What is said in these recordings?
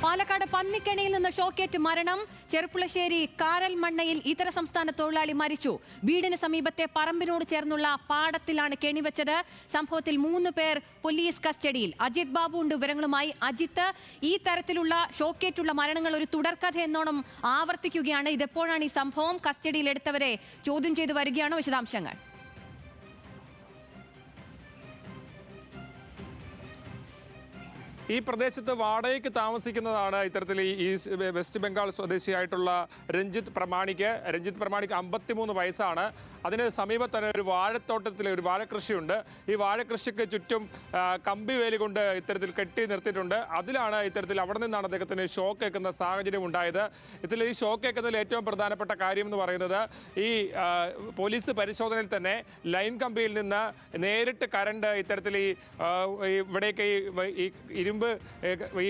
പാലക്കാട് പന്നിക്കണിയിൽ നിന്ന് ഷോക്കേറ്റ് മരണം. ചെർപ്പുളശ്ശേരി കാരൽമണ്ണയിൽ ഇതര സംസ്ഥാന തൊഴിലാളി മരിച്ചു. വീടിന് സമീപത്തെ പറമ്പിനോട് ചേർന്നുള്ള പാടത്തിലാണ് കെണിവെച്ചത്. സംഭവത്തിൽ 3 പേർ പോലീസ് കസ്റ്റഡിയിൽ. അജിത് ബാബു ഉണ്ട് വിവരങ്ങളുമായി. അജിത്ത്, ഈ തരത്തിലുള്ള ഷോക്കേറ്റുള്ള മരണങ്ങൾ ഒരു തുടർക്കഥ എന്നോണം ആവർത്തിക്കുകയാണ്. ഇതെപ്പോഴാണ് ഈ സംഭവം? കസ്റ്റഡിയിലെടുത്തവരെ ചോദ്യം ചെയ്തു വരികയാണോ? വിശദാംശങ്ങൾ. ഈ പ്രദേശത്ത് വാടകയ്ക്ക് താമസിക്കുന്നതാണ് ഇത്തരത്തിൽ ഈ വെസ്റ്റ് ബംഗാൾ സ്വദേശിയായിട്ടുള്ള രഞ്ജിത്ത് പ്രമാണിക്ക് 53 വയസ്സാണ്. അതിന് സമീപത്ത് തന്നെ ഒരു വാഴത്തോട്ടത്തിൽ ഒരു വാഴക്കൃഷിയുണ്ട്. ഈ വാഴക്കൃഷിക്ക് ചുറ്റും കമ്പി വേലി കൊണ്ട് ഇത്തരത്തിൽ കെട്ടി നിർത്തിയിട്ടുണ്ട്. അതിലാണ് ഇത്തരത്തിൽ അവിടെ നിന്നാണ് അദ്ദേഹത്തിന് ഷോക്ക് ഏൽക്കുന്ന സാഹചര്യം ഉണ്ടായത്. ഇതിൽ ഈ ഷോക്ക് ഏൽക്കുന്നതിൽ ഏറ്റവും പ്രധാനപ്പെട്ട കാര്യം എന്ന് പറയുന്നത് ഈ പോലീസ് പരിശോധനയിൽ തന്നെ ലൈൻ കമ്പിയിൽ നിന്ന് നേരിട്ട് കറണ്ട് ഇത്തരത്തിൽ ഇവിടേക്ക് ഈ ഇരുമ്പ് ഈ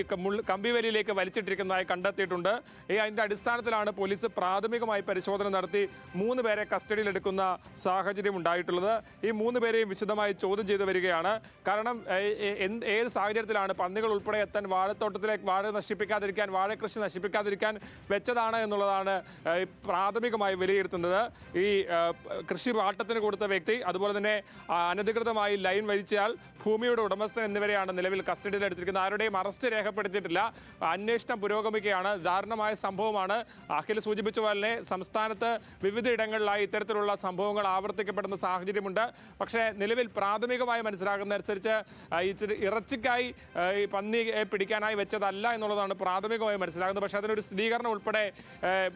കമ്പിവേലിയിലേക്ക് വലിച്ചിട്ടിരിക്കുന്നതായി കണ്ടെത്തിയിട്ടുണ്ട്. അതിന്റെ അടിസ്ഥാനത്തിലാണ് പോലീസ് പ്രാഥമികമായി പരിശോധന നടത്തി 3 പേരെ കസ്റ്റഡിയിലെടുക്കുന്ന സാഹചര്യം ഉണ്ടായിട്ടുള്ളത്. ഈ 3 പേരെയും വിശദമായി ചോദ്യം ചെയ്തു വരികയാണ്. കാരണം ഏത് സാഹചര്യത്തിലാണ് പന്നികൾ ഉൾപ്പെടെ എത്താൻ വാഴത്തോട്ടത്തിലേക്ക് വാഴകൃഷി നശിപ്പിക്കാതിരിക്കാൻ വെച്ചതാണ് എന്നുള്ളതാണ് പ്രാഥമികമായി വിലയിരുത്തുന്നത്. ഈ കൃഷി വാട്ടത്തിന് കൊടുത്ത വ്യക്തി, അതുപോലെ തന്നെ അനധികൃതമായി ലൈൻ വലിച്ചയാൾ, ഭൂമിയുടെ ഉടമസ്ഥൻ എന്നിവരെയാണ് നിലവിൽ കസ്റ്റഡിയിലെടുത്തിരിക്കുന്നത്. ആരുടെയും അറസ്റ്റ് രേഖപ്പെടുത്തിയിട്ടില്ല. അന്വേഷണം പുരോഗമിക്കുകയാണ്. ദാരുണമായ സംഭവമാണ്. അഖിൽ സൂചിപ്പിച്ച പോലെ സംസ്ഥാനത്ത് വിവിധ ഇടങ്ങളിലായി ഇത്തരത്തിലുള്ള സംഭവങ്ങൾ ആവർത്തിക്കപ്പെടുന്ന സാഹചര്യമുണ്ട്. പക്ഷേ നിലവിൽ പ്രാഥമികമായി മനസ്സിലാകുന്നതനുസരിച്ച് ഇറച്ചിക്കായി പന്നിയെ പിടിക്കാനായി വെച്ചതല്ല എന്നുള്ളതാണ് പ്രാഥമികമായി മനസ്സിലാകുന്നത്. പക്ഷേ അതിനൊരു സ്ഥിരീകരണം ഉൾപ്പെടെ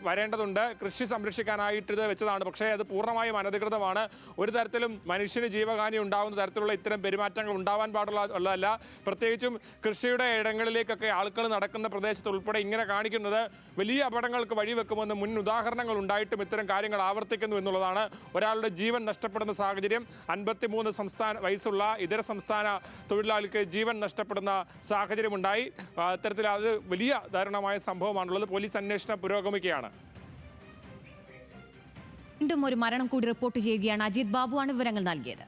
വരേണ്ടതുണ്ട്. കൃഷി സംരക്ഷിക്കാനായിട്ട് ഇത് വെച്ചതാണ്. പക്ഷേ അത് പൂർണ്ണമായും അനധികൃതമാണ്. ഒരു തരത്തിലും മനുഷ്യന് ജീവഹാനി ഉണ്ടാകുന്ന തരത്തിലുള്ള ഇത്തരം പെരുമാറ്റങ്ങൾ ഉണ്ടാവാൻ പാടുള്ളതല്ല. പ്രത്യേകിച്ചും കൃഷിയുടെ ഇടങ്ങളിലേക്കൊക്കെ ആൾക്കാർ നടക്കുന്ന പ്രദേശത്ത് ഉൾപ്പെടെ ഇങ്ങനെ കാണിക്കുന്നത് വലിയ അപകടങ്ങൾക്ക് വഴിവെക്കുമെന്ന് മുൻ ഉദാഹരണങ്ങൾ ഉണ്ടായിട്ടും ഇത്തരം കാര്യങ്ങൾ ആവർത്തിക്കുന്നു എന്നുള്ളതാണ്. ഒരാളുടെ ജീവൻ നഷ്ടപ്പെടുന്ന സാഹചര്യം. 53 വയസ്സുള്ള ഇതര സംസ്ഥാന തൊഴിലാളിക്ക് ജീവൻ നഷ്ടപ്പെടുന്ന സാഹചര്യമുണ്ടായി. അത്തരത്തിൽ അത് വലിയ ദാരുണമായ സംഭവമാണുള്ളത്. പോലീസ് അന്വേഷണം പുരോഗമിക്കുകയാണ്. വീണ്ടും ഒരു മരണം കൂടി റിപ്പോർട്ട് ചെയ്യുകയാണ്. അജിത് ബാബുവാണ് വിവരങ്ങൾ നൽകിയത്.